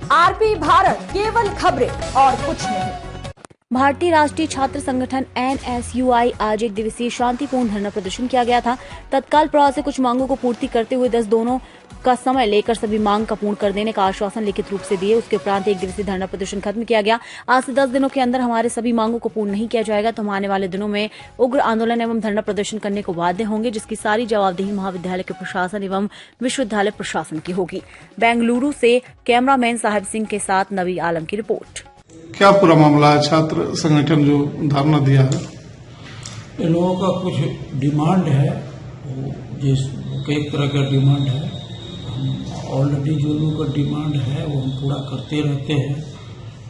RP Bharat, केवल खबरें और कुछ नहीं। भारतीय राष्ट्रीय छात्र संगठन NSUI आज एक दिवसीय शांतिपूर्ण धरना प्रदर्शन किया गया था। तत्काल प्रभाव से कुछ मांगों को पूर्ति करते हुए 10 दोनों का समय लेकर सभी मांग का पूर्ण कर देने का आश्वासन लिखित रूप से दिए। उसके उपरांत एक दिवसीय धरना प्रदर्शन खत्म किया गया। आज से 10 दिनों के अंदर हमारे सभी मांगों को पूर्ण नहीं किया जाएगा तो हम आने वाले दिनों में उग्र आंदोलन एवं धरना प्रदर्शन करने को बाध्य होंगे, जिसकी सारी जवाबदेही महाविद्यालय के प्रशासन एवं विश्वविद्यालय प्रशासन की होगी। बेंगलुरु से कैमरामैन साहिब सिंह के साथ नबी आलम की रिपोर्ट। क्या पूरा मामला है? छात्र संगठन जो धरना दिया है, इन लोगों का कुछ डिमांड है, जिस कई तरह का डिमांड है। हम ऑलरेडी जो लोगों का डिमांड है वो हम पूरा करते रहते हैं।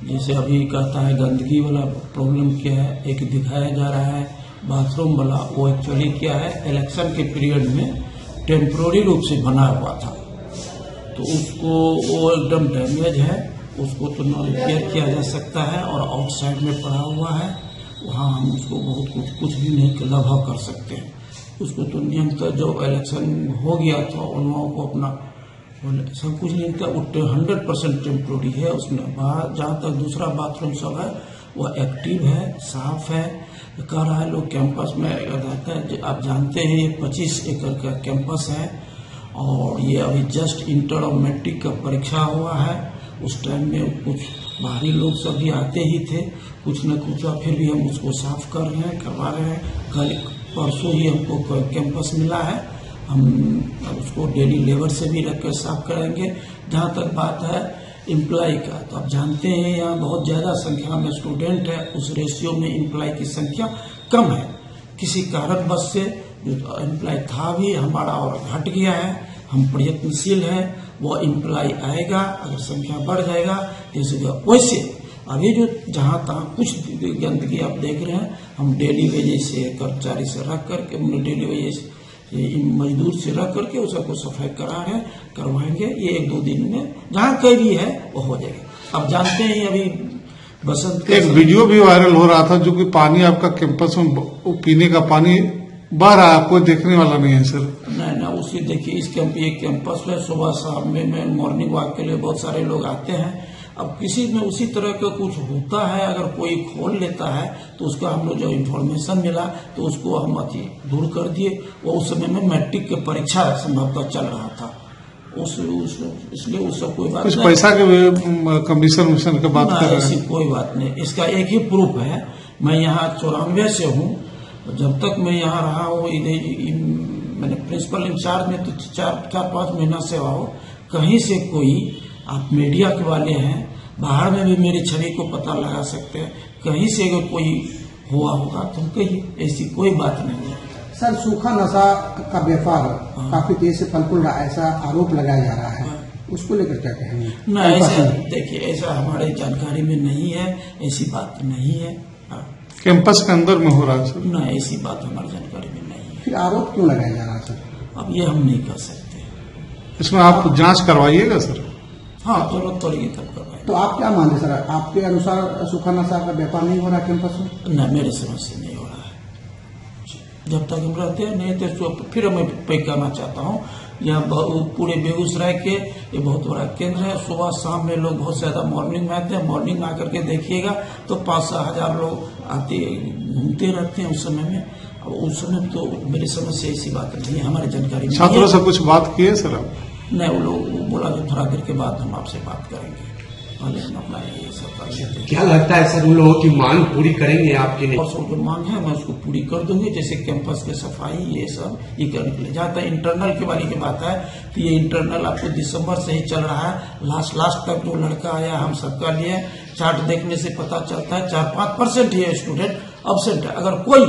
जैसे अभी कहता है गंदगी वाला प्रॉब्लम क्या है, एक दिखाया जा रहा है बाथरूम वाला, वो एक्चुअली क्या है, इलेक्शन के पीरियड में टेम्पोररी रूप से बना हुआ था, तो उसको वो एकदम डैमेज है, उसको तो न रिपेयर किया जा सकता है और आउटसाइड में पड़ा हुआ है, वहाँ हम उसको बहुत कुछ भी नहीं लाभ कर सकते हैं। उसको तो नियंत्रण जो इलेक्शन हो गया था उन लोगों को अपना सब कुछ नहीं था, 100% टेम्प्रोरी है। उसमें जहाँ तक दूसरा बाथरूम सब है वो एक्टिव है, साफ है। कह रहा है लोग कैंपस में रहता है, आप जानते हैं ये 25 एकड़ का कैंपस है और ये अभी जस्ट इंटर और मैट्रिक का परीक्षा हुआ है। उस टाइम में कुछ बाहरी लोग सभी आते ही थे, कुछ न कुछ, फिर भी हम उसको साफ कर रहे हैं, करवा रहे हैं। कल परसों ही हमको कैंपस मिला है, हम उसको डेली लेबर से भी रखकर साफ कराएंगे। जहाँ तक बात है एम्प्लॉय का, तो आप जानते हैं यहाँ बहुत ज़्यादा संख्या में स्टूडेंट है, उस रेशियो में एम्प्लॉय की संख्या कम है। किसी कारणवश से जो एम्प्लॉय था भी हमारा और घट गया है, हम प्रयत्नशील हैं, वो एम्प्लॉय आएगा। अगर संख्या बढ़ जाएगा जैसे वैसे अभी जो जहाँ तहाँ कुछ गंदगी आप देख रहे हैं, हम डेली वेजेस से कर्मचारी से रख करके, डेली वेजेस मजदूर से रख करके उस सबको सफाई करा रहे हैं, करवाएंगे। ये 1-2 दिन में जहाँ कहीं भी है वो हो जाएगा। अब जानते हैं अभी बसंत एक वीडियो भी वायरल हो रहा था जो कि पानी आपका कैंपस में पीने का पानी बह रहा है, कोई देखने वाला नहीं है सर। नहीं, उसी देखिए इस कैंपस में सुबह शाम में मॉर्निंग वॉक के लिए बहुत सारे लोग आते हैं। अब किसी में उसी तरह का कुछ होता है, अगर कोई खोल लेता है तो उसका हम लोग जो इन्फॉर्मेशन मिला तो उसको हम दूर कर दिए। वो उस समय में मैट्रिक की परीक्षा संभवतः चल रहा था, इसलिए उससे कोई बात कुछ पैसा के कमीशन मिशन की बात कर रहे हैं। ऐसी कोई बात नहीं। इसका एक ही प्रूफ है, मैं यहाँ 94 से हूँ, जब तक मैं यहाँ रहा हूँ, मैंने प्रिंसिपल इंचार्ज में तो 4-5 महीना से रहा हूँ। कहीं से कोई, आप मीडिया के वाले हैं, बाहर में भी मेरी छवि को पता लगा सकते हैं, कहीं से अगर कोई हुआ होगा तो कहिए, ऐसी कोई बात नहीं है। सर, सूखा नशा का व्यापार काफी तेज से पनपुल रहा, ऐसा आरोप लगाया जा रहा है, उसको लेकर क्या कहेंगे? नहीं, ऐसा देखिए, ऐसा हमारे जानकारी में नहीं है, ऐसी बात नहीं है। कैंपस के अंदर में हो रहा है सर? नहीं, ऐसी बात हमारी जानकारी में नहीं है। फिर आरोप क्यों लगाया जा रहा है सर? अब ये हम नहीं कर सकते। इसमें आप जांच करवाइएगा सर? हाँ, जरूरत पड़ेगी तब करवाएंगे। तो आप क्या मानते सर, आपके अनुसार सूखा नशा का व्यापार नहीं हो रहा कैंपस में? नहीं, मेरे समझ से नहीं हो रहा है। जब तक हम रहते हैं नहीं तो फिर मैं कहना चाहता हूँ, यहाँ पूरे बेगूसराय के ये बहुत बड़ा केंद्र है। सुबह शाम में लोग बहुत ज्यादा मॉर्निंग में आते हैं। मॉर्निंग में आकर के देखिएगा तो 5-6 हजार लोग आते घूमते रहते हैं उस समय में। अब उस समय तो मेरी समझ से ऐसी बात नहीं है, हमारी जानकारी में। छात्रों से कुछ बात की है सर आप? नहीं, वो लोग बोला जो थोड़ा देर के बाद हम आपसे बात करेंगे, पहले हम अपना ये सब कर लेते हैं। क्या लगता है सर, उन लोगों की मांग पूरी करेंगे आपके लिए? और जो मांग है मैं उसको पूरी कर दूंगी, जैसे कैंपस की सफाई ये सब ये करने के लिए। जहाँ तक इंटरनल के बारे की बात है तो ये इंटरनल आपको दिसंबर से ही चल रहा है। लास्ट तक जो लड़का आया हम सबका लिए चार्ट देखने से पता चलता है 4-5% ही स्टूडेंट अब्सेंट है। अगर कोई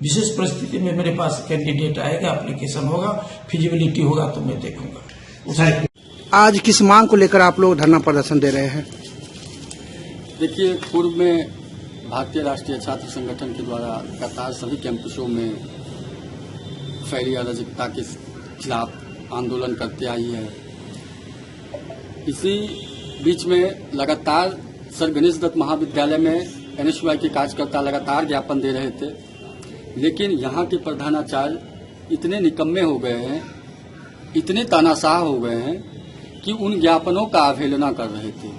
विशेष परिस्थिति में मेरे पास कैंडिडेट आएगा, एप्लीकेशन होगा, फिजिबिलिटी होगा तो मैं देखूंगा। आज किस मांग को लेकर आप लोग धरना प्रदर्शन दे रहे हैं? देखिए, पूर्व में भारतीय राष्ट्रीय छात्र संगठन के द्वारा लगातार सभी कैंपसों में फैली अराजकता के खिलाफ आंदोलन करते आई है। इसी बीच में लगातार सर गणेश दत्त महाविद्यालय में NSUI के कार्यकर्ता लगातार ज्ञापन दे रहे थे, लेकिन यहाँ के प्रधानाचार्य इतने निकम्मे हो गए हैं, इतने तानाशाह हो गए हैं कि उन ज्ञापनों का अवहेलना कर रहे थे।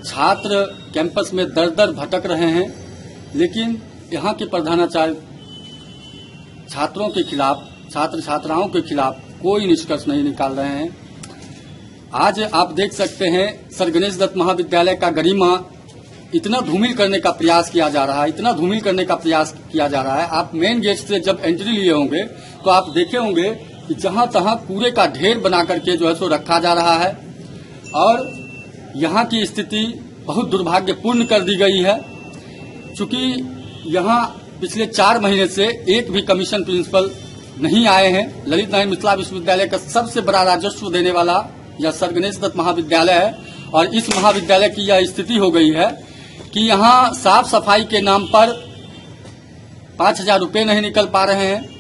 छात्र कैंपस में दर दर भटक रहे हैं, लेकिन यहाँ के प्रधानाचार्य छात्रों के खिलाफ, छात्र छात्राओं के खिलाफ कोई निष्कर्ष नहीं निकाल रहे हैं। आज आप देख सकते हैं सर गणेश दत्त महाविद्यालय का गरिमा इतना धूमिल करने का प्रयास किया जा रहा है, इतना धूमिल करने का प्रयास किया जा रहा है। आप मेन गेट से जब एंट्री लिए होंगे तो आप देखे होंगे कि जहां तहां कूड़े का ढेर बना करके जो है सो रखा जा रहा है और यहाँ की स्थिति बहुत दुर्भाग्यपूर्ण कर दी गई है। चूंकि यहाँ पिछले 4 महीने से एक भी कमीशन प्रिंसिपल नहीं आए हैं। ललित नारायण मिथिला विश्वविद्यालय का सबसे बड़ा राजस्व देने वाला यह सर गणेश दत्त महाविद्यालय है और इस महाविद्यालय की यह स्थिति हो गई है कि यहाँ साफ सफाई के नाम पर 5,000 रुपये नहीं निकल पा रहे हैं।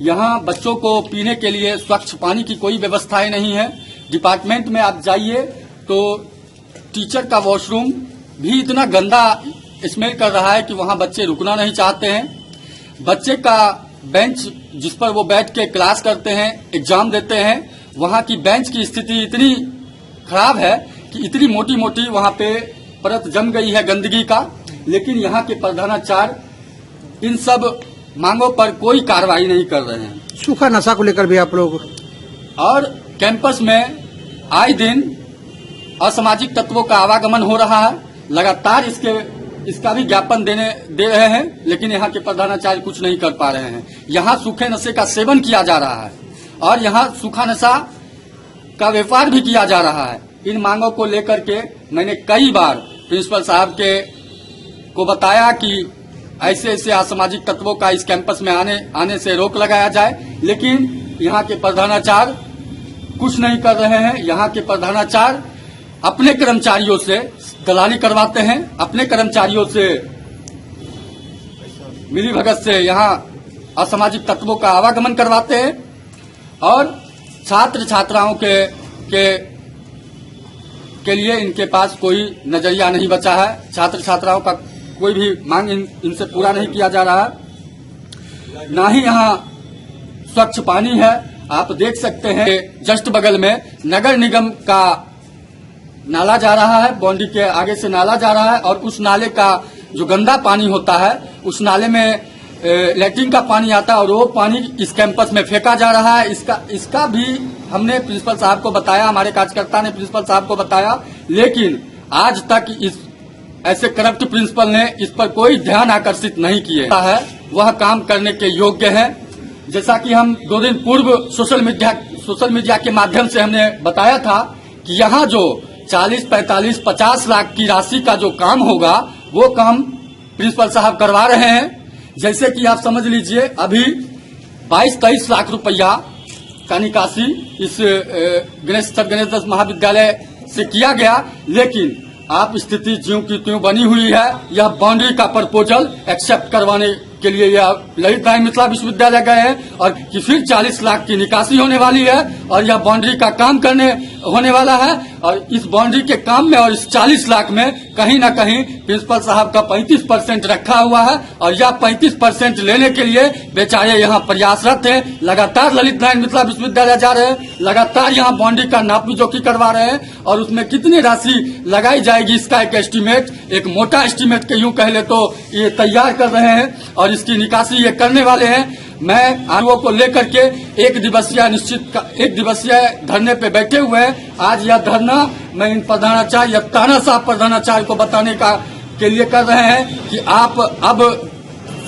यहाँ बच्चों को पीने के लिए स्वच्छ पानी की कोई व्यवस्थाएं नहीं है। डिपार्टमेंट में आप जाइए तो टीचर का वॉशरूम भी इतना गंदा स्मेल कर रहा है कि वहाँ बच्चे रुकना नहीं चाहते हैं। बच्चे का बेंच जिस पर वो बैठ के क्लास करते हैं, एग्जाम देते हैं, वहाँ की बेंच की स्थिति इतनी खराब है कि इतनी मोटी मोटी वहाँ पे परत जम गई है गंदगी का। लेकिन यहाँ के प्रधानाचार्य इन सब मांगों पर कोई कार्रवाई नहीं कर रहे हैं। सूखा नशा को लेकर भी आप लोग और कैंपस में आए दिन असामाजिक तत्वों का आवागमन हो रहा है। लगातार इसका भी ज्ञापन दे रहे हैं, लेकिन यहाँ के प्रधानाचार्य कुछ नहीं कर पा रहे हैं। यहाँ सूखे नशे का सेवन किया जा रहा है और यहाँ सूखा नशा का व्यापार भी किया जा रहा है। इन मांगों को लेकर के मैंने कई बार प्रिंसिपल साहब को बताया कि ऐसे ऐसे असामाजिक तत्वों का इस कैंपस में आने से रोक लगाया जाए, लेकिन यहाँ के प्रधानाचार्य कुछ नहीं कर रहे हैं। यहाँ के प्रधानाचार्य अपने कर्मचारियों से दलाली करवाते हैं, अपने कर्मचारियों से मिलीभगत से यहाँ असामाजिक तत्वों का आवागमन करवाते हैं और छात्र छात्राओं के लिए इनके पास कोई नजरिया नहीं बचा है। छात्र छात्राओं का कोई भी मांग इनसे पूरा नहीं किया जा रहा है। ना ही यहाँ स्वच्छ पानी है। आप देख सकते हैं जस्ट बगल में नगर निगम का नाला जा रहा है, बाउंड्री के आगे से नाला जा रहा है और उस नाले का जो गंदा पानी होता है, उस नाले में लैट्रिन का पानी आता है और वो पानी इस कैंपस में फेंका जा रहा है। इसका भी हमने प्रिंसिपल साहब को बताया, हमारे कार्यकर्ता ने प्रिंसिपल साहब को बताया, लेकिन आज तक ऐसे करप्ट प्रिंसिपल ने इस पर कोई ध्यान आकर्षित नहीं किया है। वह काम करने के योग्य है। जैसा कि हम 2 दिन पूर्व सोशल मीडिया के माध्यम से हमने बताया था कि यहाँ जो 40, 45, 50 लाख की राशि का जो काम होगा वो काम प्रिंसिपल साहब करवा रहे हैं। जैसे कि आप समझ लीजिए अभी 22-23 लाख रुपया का निकासी इस गणेश दत्त महाविद्यालय से किया गया, लेकिन आप स्थिति ज्यों की त्यों बनी हुई है। यह बाउंड्री का प्रपोजल एक्सेप्ट करवाने के लिए यह ललित नारायण मिथिला विश्वविद्यालय गए हैं और कि फिर 40 लाख की निकासी होने वाली है और यह बाउंड्री का काम होने वाला है और इस बाउंड्री के काम में और इस 40 लाख में कहीं न कहीं प्रिंसिपल साहब का 35% रखा हुआ है और यह 35% लेने के लिए बेचारे यहाँ प्रयासरत हैं। लगातार ललित नारायण मिथिला विश्वविद्यालय जा रहे हैं, लगातार यहाँ बाउंड्री का नापी जोखी करवा रहे हैं और उसमें कितनी राशि लगाई जाएगी इसका एक एस्टीमेट, एक मोटा एस्टीमेट के यूं कह ले तो ये तैयार कर रहे हैं और इसकी निकासी ये करने वाले हैं। मैं आरोपों को लेकर के एक दिवसीय धरने पे बैठे हुए हैं। आज यह धरना मैं इन प्रधानाचार्य या तानाशाह प्रधानाचार्य को बताने के लिए कर रहे हैं कि आप अब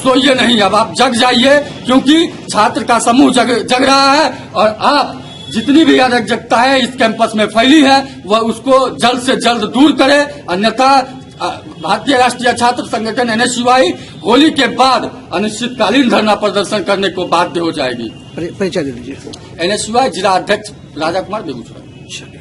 सोइए नहीं, अब आप जग जाइए, क्योंकि छात्र का समूह जग रहा है और आप जितनी भी अराजकता है इस कैंपस में फैली है वह उसको जल्द से जल्द दूर करे, अन्यथा भारतीय राष्ट्रीय छात्र संगठन NSUI होली के बाद अनिश्चितकालीन धरना प्रदर्शन करने को बाध्य हो जाएगी। परिचय दे दीजिए। NSUI जिला अध्यक्ष राजा कुमार बेगूसराय।